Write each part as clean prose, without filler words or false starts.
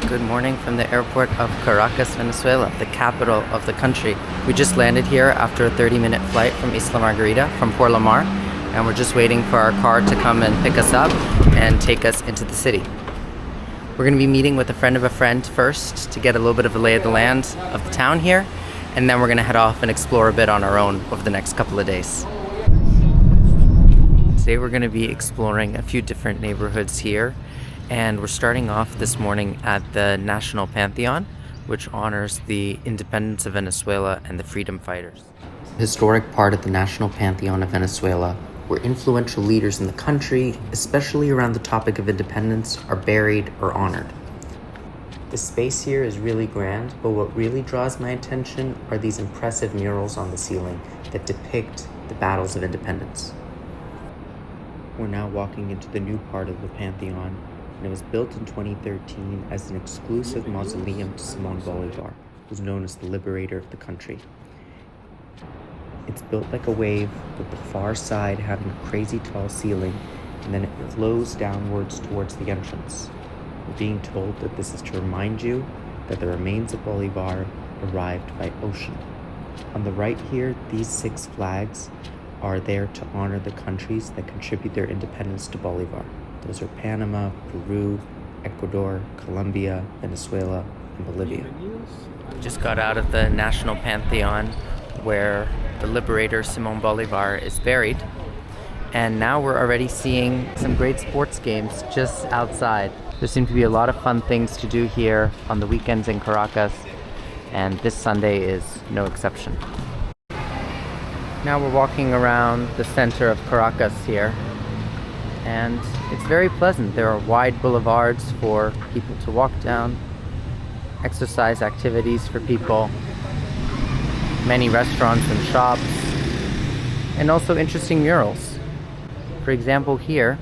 Good morning from the airport of Caracas, Venezuela, the capital of the country. We just landed here after a 30-minute flight from Isla Margarita from Port Lamar, and we're just waiting for our car to come and pick us up and take us into the city. We're going to be meeting with a friend of a friend first to get a little bit of a lay of the land of the town here, and then we're going to head off and explore a bit on our own over the next couple of days. Today we're going to be exploring a few different neighborhoods here. And we're starting off this morning at the National Pantheon, which honors the independence of Venezuela and the freedom fighters. The historic part of the National Pantheon of Venezuela, where influential leaders in the country, especially around the topic of independence, are buried or honored. The space here is really grand, but what really draws my attention are these impressive murals on the ceiling that depict the battles of independence. We're now walking into the new part of the Pantheon, and it was built in 2013 as an exclusive mausoleum to Simón Bolívar, who's known as the liberator of the country. It's built like a wave, with the far side having a crazy tall ceiling, and then it flows downwards towards the entrance. We're being told that this is to remind you that the remains of Bolívar arrived by ocean. On the right here, these 6 flags are there to honor the countries that contribute their independence to Bolívar. Those are Panama, Peru, Ecuador, Colombia, Venezuela, and Bolivia. We just got out of the National Pantheon where the liberator Simón Bolívar is buried. And now we're already seeing some great sports games just outside. There seem to be a lot of fun things to do here on the weekends in Caracas, and this Sunday is no exception. Now we're walking around the center of Caracas here, and it's very pleasant. There are wide boulevards for people to walk down, exercise activities for people, many restaurants and shops, and also interesting murals. For example, here,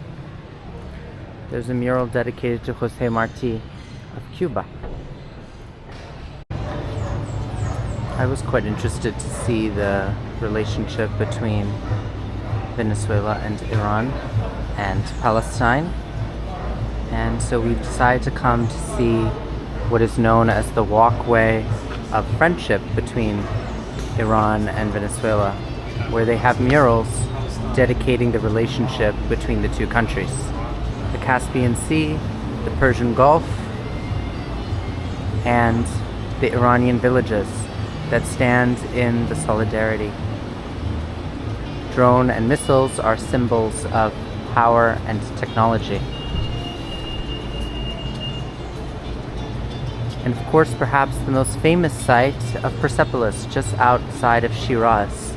there's a mural dedicated to José Martí of Cuba. I was quite interested to see the relationship between Venezuela and Iran and Palestine, and so we decided to come to see what is known as the walkway of friendship between Iran and Venezuela, where they have murals dedicating the relationship between the two countries. The Caspian Sea, the Persian Gulf, and the Iranian villages that stand in the solidarity. Drone and missiles are symbols of power and technology. And of course, perhaps the most famous site of Persepolis, just outside of Shiraz.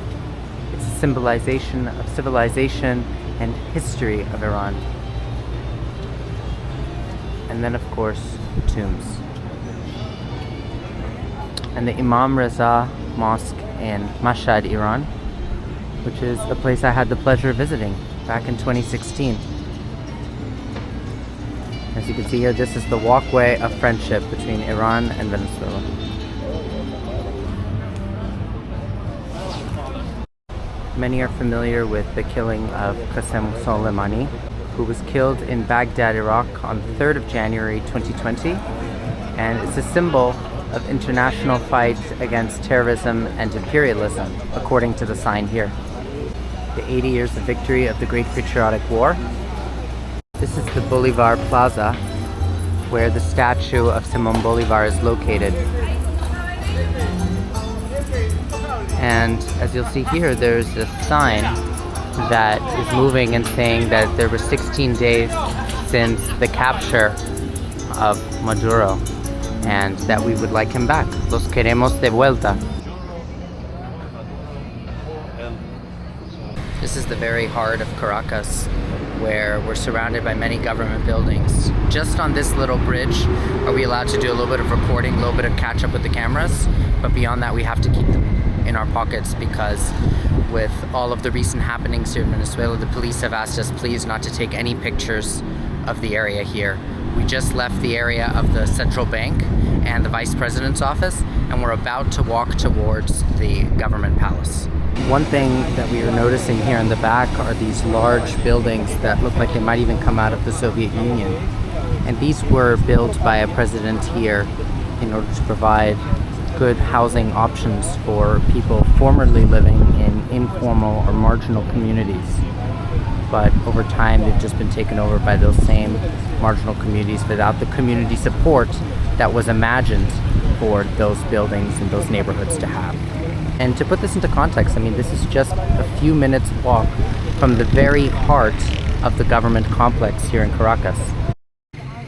It's a symbolization of civilization and history of Iran. And then, of course, the tombs. And the Imam Reza Mosque in Mashhad, Iran, which is a place I had the pleasure of visiting back in 2016. As you can see here, this is the walkway of friendship between Iran and Venezuela. Many are familiar with the killing of Qasem Soleimani, who was killed in Baghdad, Iraq on the 3rd of January 2020, and it's a symbol of international fight against terrorism and imperialism, according to the sign here. The 80 years of victory of the Great Patriotic War. This is the Bolivar Plaza, where the statue of Simón Bolívar is located. And as you'll see here, there's a sign that is moving and saying that there were 16 days since the capture of Maduro, and that we would like him back. Los queremos de vuelta. This is the very heart of Caracas, where we're surrounded by many government buildings. Just on this little bridge are we allowed to do a little bit of recording, a little bit of catch up with the cameras, but beyond that we have to keep them in our pockets because with all of the recent happenings here in Venezuela, the police have asked us please not to take any pictures of the area here. We just left the area of the central bank and the vice president's office, and we're about to walk towards the government palace. One thing that we are noticing here in the back are these large buildings that look like they might even come out of the Soviet Union. And these were built by a president here in order to provide good housing options for people formerly living in informal or marginal communities. But over time, they've just been taken over by those same marginal communities without the community support that was imagined for those buildings and those neighborhoods to have. And to put this into context, I mean, this is just a few minutes walk from the very heart of the government complex here in Caracas.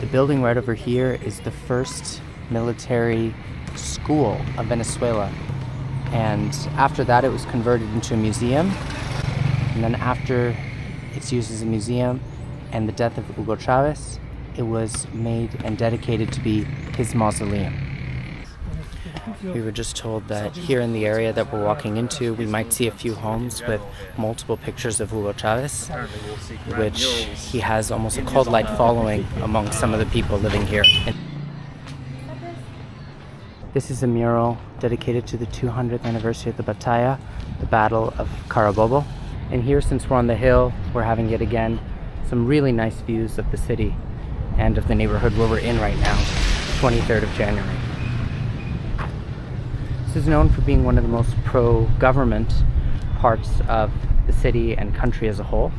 The building right over here is the first military school of Venezuela. And after that, it was converted into a museum. And then after its use as a museum and the death of Hugo Chavez, it was made and dedicated to be his mausoleum. We were just told that here in the area that we're walking into, we might see a few homes with multiple pictures of Hugo Chavez, which he has almost a cult-like following among some of the people living here. This is a mural dedicated to the 200th anniversary of the Batalla, the Battle of Carabobo. And here, since we're on the hill, we're having yet again some really nice views of the city and of the neighborhood where we're in right now, 23rd of January. This is known for being one of the most pro-government parts of the city and country as a whole.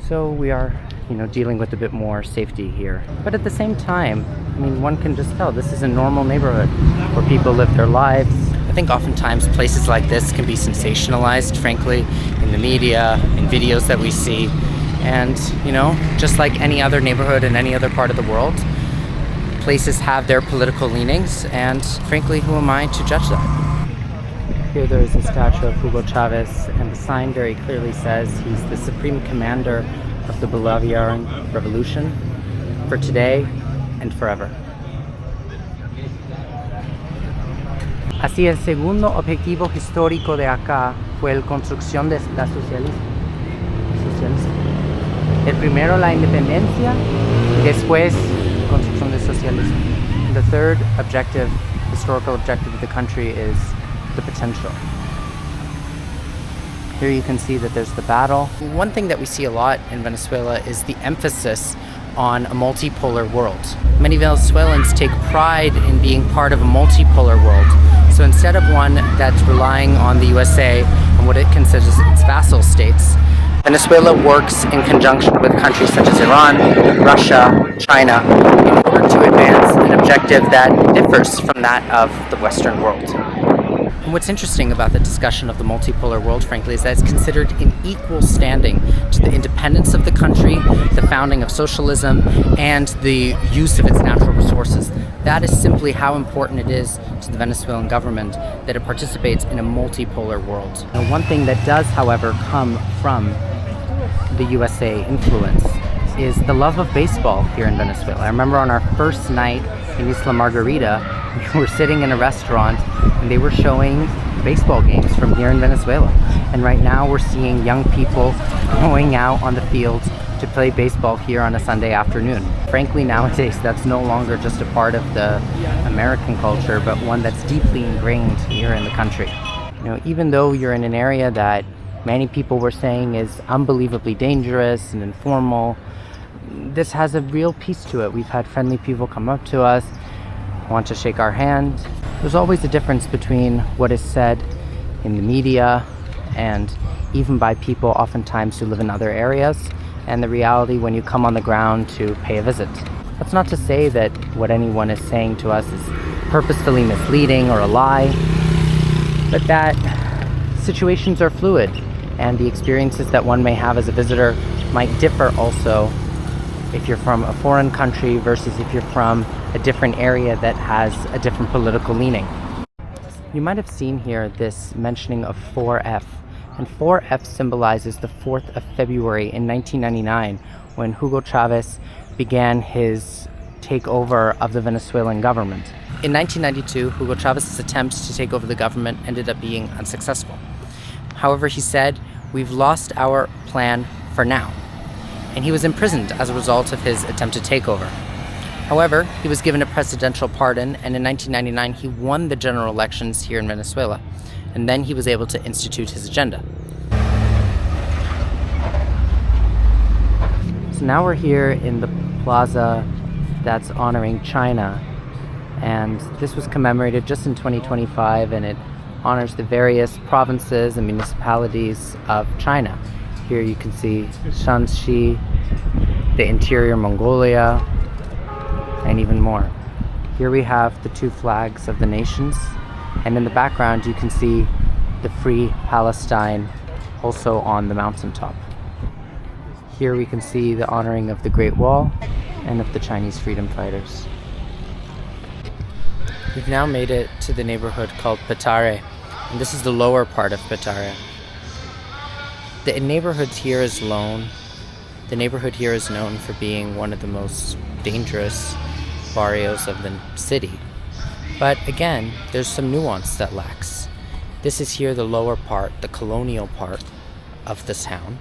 So we are, dealing with a bit more safety here. But at the same time, I mean, one can just tell this is a normal neighborhood where people live their lives. I think oftentimes places like this can be sensationalized, frankly, in the media, in videos that we see. And, just like any other neighborhood in any other part of the world, places have their political leanings, and frankly, who am I to judge that? Here there is a statue of Hugo Chavez, and the sign very clearly says he's the supreme commander of the Bolivarian Revolution for today and forever. Así, el segundo objetivo histórico de acá fue la construcción de la socialismo. El primero la independencia, y después construcción de socialismo. The third objective, historical objective of the country is the potential. Here you can see that there's the battle. One thing that we see a lot in Venezuela is the emphasis on a multipolar world. Many Venezuelans take pride in being part of a multipolar world. So instead of one that's relying on the USA and what it considers its vassal states, Venezuela works in conjunction with countries such as Iran, Russia, China, in order to advance an objective that differs from that of the Western world. And what's interesting about the discussion of the multipolar world, frankly, is that it's considered in equal standing to the independence of the country, the founding of socialism, and the use of its natural resources. That is simply how important it is to the Venezuelan government that it participates in a multipolar world. Now, one thing that does, however, come from the USA influence is the love of baseball here in Venezuela. I remember on our first night in Isla Margarita, we were sitting in a restaurant and they were showing baseball games from here in Venezuela. And right now we're seeing young people going out on the field to play baseball here on a Sunday afternoon. Frankly, nowadays that's no longer just a part of the American culture, but one that's deeply ingrained here in the country. Even though you're in an area that many people were saying is unbelievably dangerous and informal, this has a real piece to it. We've had friendly people come up to us, want to shake our hand. There's always a difference between what is said in the media and even by people oftentimes who live in other areas and the reality when you come on the ground to pay a visit. That's not to say that what anyone is saying to us is purposefully misleading or a lie, but that situations are fluid and the experiences that one may have as a visitor might differ also if you're from a foreign country versus if you're from a different area that has a different political leaning. You might have seen here this mentioning of 4F, and 4F symbolizes the 4th of February in 1999 when Hugo Chavez began his takeover of the Venezuelan government. In 1992, Hugo Chavez's attempt to take over the government ended up being unsuccessful. However, he said, "We've lost our plan for now." And he was imprisoned as a result of his attempted takeover. However, he was given a presidential pardon, and in 1999 he won the general elections here in Venezuela, and then he was able to institute his agenda. So now we're here in the plaza that's honoring China. And this was commemorated just in 2025, and it honors the various provinces and municipalities of China. Here you can see Shanxi, the interior Mongolia, and even more. Here we have the two flags of the nations, and in the background you can see the Free Palestine also on the mountaintop. Here we can see the honoring of the Great Wall and of the Chinese freedom fighters. We've now made it to the neighborhood called Petare, and this is the lower part of Petare. The neighborhood here is known for being one of the most dangerous barrios of the city. But again, there's some nuance that lacks. This is here the lower part, the colonial part of this town,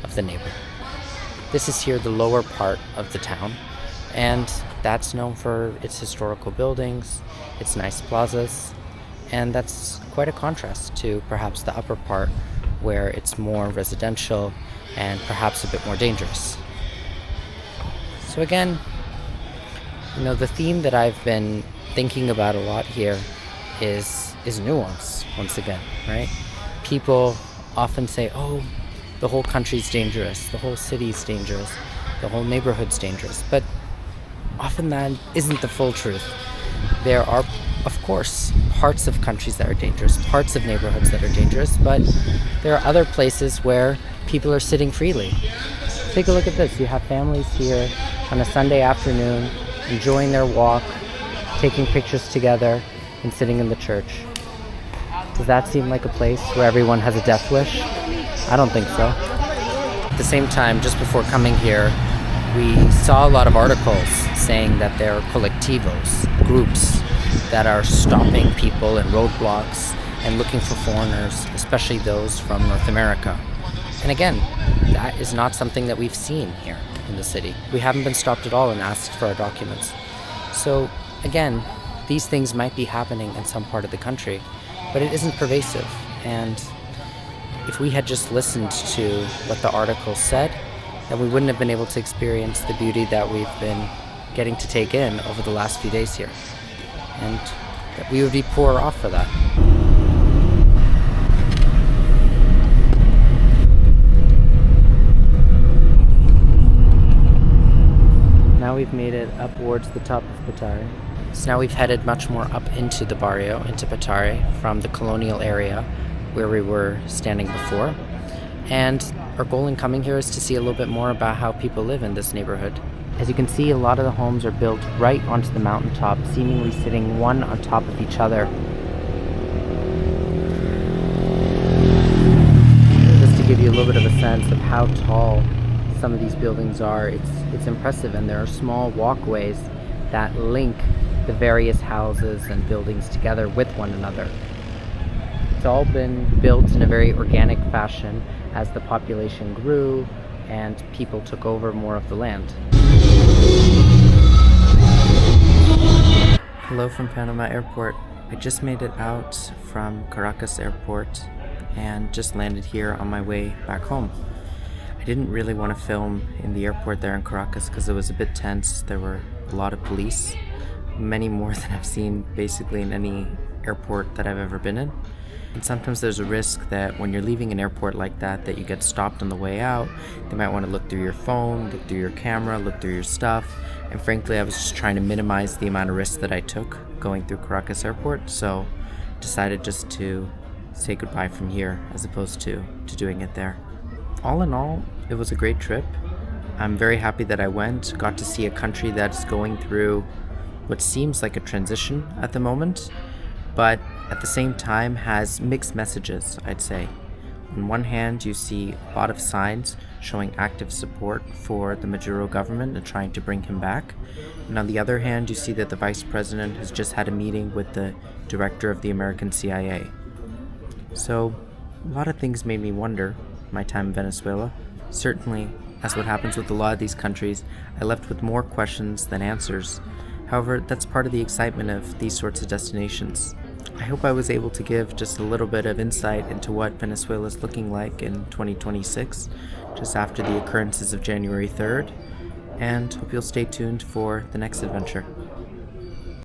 of the neighborhood. This is here the lower part of the town, and that's known for its historical buildings, its nice plazas, and that's quite a contrast to perhaps the upper part where it's more residential and perhaps a bit more dangerous. So again, the theme that I've been thinking about a lot here is nuance, once again, right? People often say, oh, the whole country's dangerous, the whole city's dangerous, the whole neighborhood's dangerous, but often that isn't the full truth. There are, of course, parts of countries that are dangerous, parts of neighborhoods that are dangerous, but there are other places where people are sitting freely. Take a look at this. You have families here on a Sunday afternoon enjoying their walk, taking pictures together, and sitting in the church. Does that seem like a place where everyone has a death wish? I don't think so. At the same time, just before coming here, we saw a lot of articles saying that there are colectivos, groups, that are stopping people in roadblocks and looking for foreigners, especially those from North America. And again, that is not something that we've seen here in the city. We haven't been stopped at all and asked for our documents. So again, these things might be happening in some part of the country, but it isn't pervasive. And if we had just listened to what the article said, then we wouldn't have been able to experience the beauty that we've been getting to take in over the last few days here. And that we would be poorer off for that. Now we've made it up towards the top of Petare. So now we've headed much more up into the barrio, into Petare, from the colonial area where we were standing before. And our goal in coming here is to see a little bit more about how people live in this neighborhood. As you can see, a lot of the homes are built right onto the mountaintop, seemingly sitting one on top of each other. Just to give you a little bit of a sense of how tall some of these buildings are, it's impressive, and there are small walkways that link the various houses and buildings together with one another. It's all been built in a very organic fashion as the population grew and people took over more of the land. Hello from Panama Airport. I just made it out from Caracas Airport and just landed here on my way back home. I didn't really want to film in the airport there in Caracas because it was a bit tense. There were a lot of police, many more than I've seen basically in any airport that I've ever been in. And sometimes there's a risk that when you're leaving an airport like that you get stopped on the way out. They might want to look through your phone, look through your camera, look through your stuff. And frankly, I was just trying to minimize the amount of risk that I took going through Caracas Airport, so decided just to say goodbye from here as opposed to doing it there. All in all, it was a great trip. I'm very happy that I went, got to see a country that's going through what seems like a transition at the moment, but at the same time has mixed messages, I'd say. On one hand, you see a lot of signs showing active support for the Maduro government and trying to bring him back. And on the other hand, you see that the vice president has just had a meeting with the director of the American CIA. So a lot of things made me wonder my time in Venezuela. Certainly, as what happens with a lot of these countries, I left with more questions than answers. However, that's part of the excitement of these sorts of destinations. I hope I was able to give just a little bit of insight into what Venezuela is looking like in 2026, just after the occurrences of January 3rd. and hope you'll stay tuned for the next adventure.